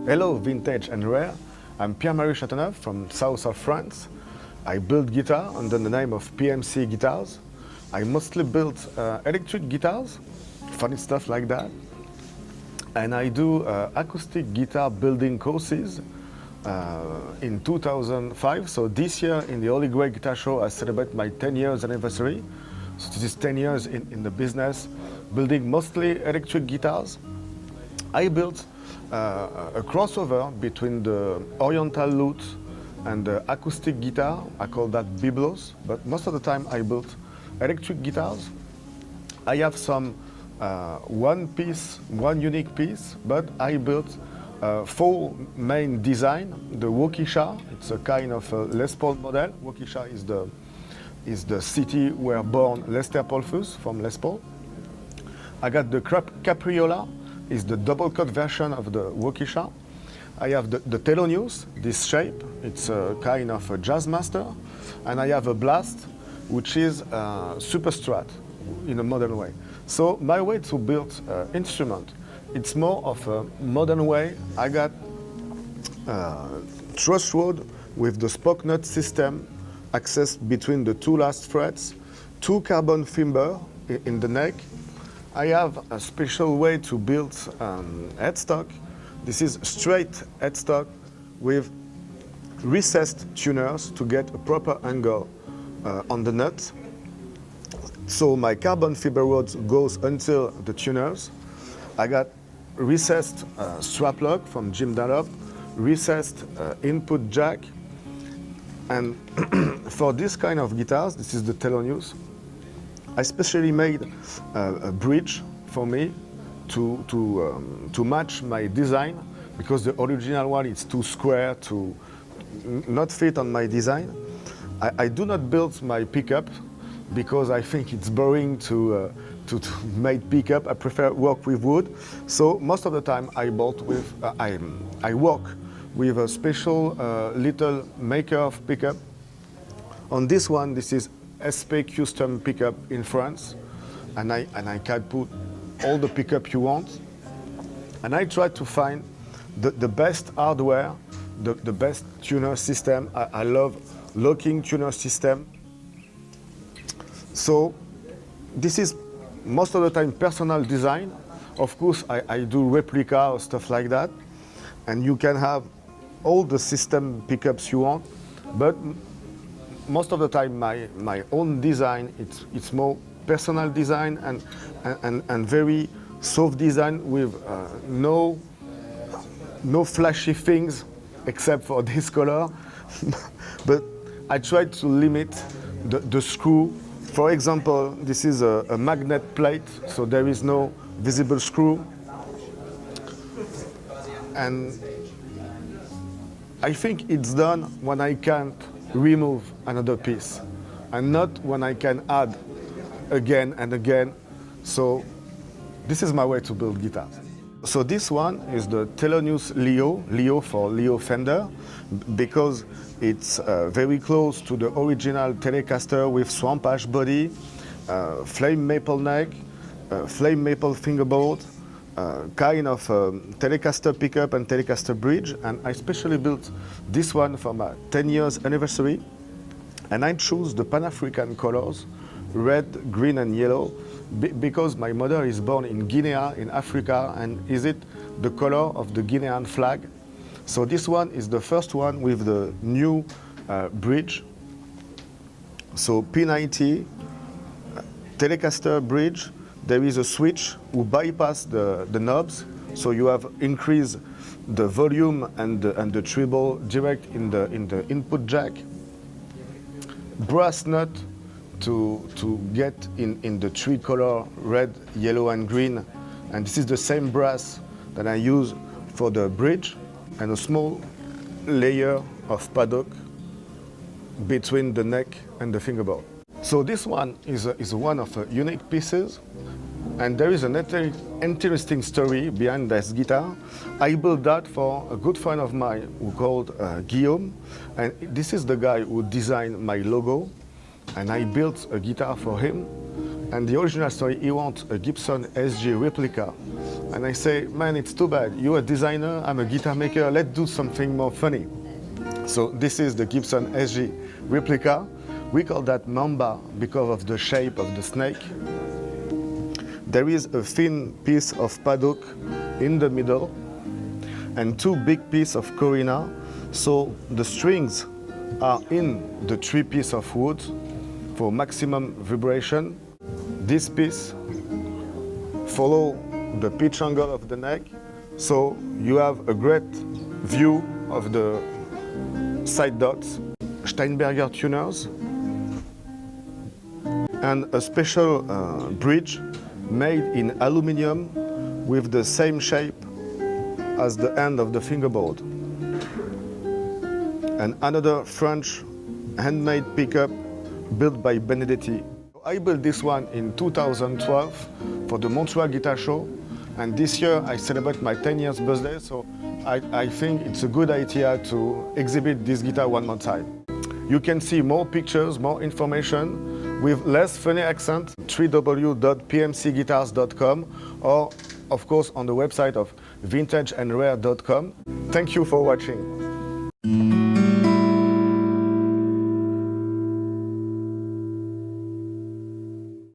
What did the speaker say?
Hello, vintage and rare. I'm Pierre-Marie Châteauneuf from south of France. I build guitar under the name of PMC Guitars. I mostly build electric guitars, funny stuff like that. And I do acoustic guitar building courses in 2005. So this year in the Holy Grail Guitar Show, I celebrate my 10 years anniversary. So this is 10 years in the business, building mostly electric guitars. I built a crossover between the oriental lute and the acoustic guitar. I call that biblos, but most of the time I built electric guitars. I have some one unique piece, but I built 4 main design. The Waukesha, it's a kind of a Les Paul model. Waukesha is the city where born Lester Polfus from Les Paul. I got the Capriola, is the double cut version of the Waukesha. I have the Thelonious, this shape, it's a kind of a jazz master. And I have a Blast, which is super strat in a modern way. So my way to build instrument, it's more of a modern way. I got truss rod with the spoke nut system, accessed between the 2 last frets, 2 carbon fimber in the neck. I have a special way to build headstock. This is straight headstock with recessed tuners to get a proper angle on the nut. So my carbon fiber rods goes until the tuners. I got recessed strap lock from Jim Dunlop, recessed input jack. And for this kind of guitars, this is the Thelonious. I specially made a bridge for me to match my design, because the original one is too square to not fit on my design. I do not build my pickup because I think it's boring to make pickup. I prefer work with wood. So most of the time I work with a special little maker of pickup. On this one, this is SP custom pickup in France, and I can put all the pickup you want. And I try to find the best hardware, the best tuner system. I love locking tuner system. So this is most of the time personal design. Of course, I do replica or stuff like that, and you can have all the system pickups you want, but most of the time my own design, it's more personal design and very soft design with no flashy things except for this color. But I try to limit the screw. For example, this is a magnet plate, so there is no visible screw. And I think it's done when I can't remove another piece, and not when I can add again and again. So this is my way to build guitars. So this one is the Thelonious Leo for Leo Fender, because it's very close to the original Telecaster with swamp ash body, flame maple neck, flame maple fingerboard, kind of Telecaster pickup and Telecaster bridge. And I specially built this one for my 10 years anniversary. And I choose the Pan-African colors, red, green and yellow, because my mother is born in Guinea in Africa, and is it the color of the Guinean flag. So this one is the first one with the new bridge. So P90 Telecaster bridge. There is a switch who bypass the knobs, so you have increased the volume and the treble direct in the input jack. Brass nut to get in the 3 color red, yellow and green, and this is the same brass that I use for the bridge, and a small layer of paddock between the neck and the fingerboard. So this one is one of the unique pieces, and there is an interesting story behind this guitar. I built that for a good friend of mine who called Guillaume, and this is the guy who designed my logo, and I built a guitar for him. And the original story, he wants a Gibson SG replica And I say, man, it's too bad. You're a designer, I'm a guitar maker, let's do something more funny. So this is the Gibson SG replica. We call that Mamba because of the shape of the snake. There is a thin piece of paddock in the middle and two big pieces of corina. So the strings are in the three pieces of wood for maximum vibration. This piece follow the pitch angle of the neck, so you have a great view of the side dots. Steinberger tuners and a special bridge made in aluminum with the same shape as the end of the fingerboard. And another French handmade pickup built by Benedetti. I built this one in 2012 for the Montreal Guitar Show, and this year I celebrate my 10 years birthday, so I think it's a good idea to exhibit this guitar one more time. You can see more pictures, more information with less funny accent, www.pmcguitars.com, or of course on the website of vintageandrare.com. Thank you for watching.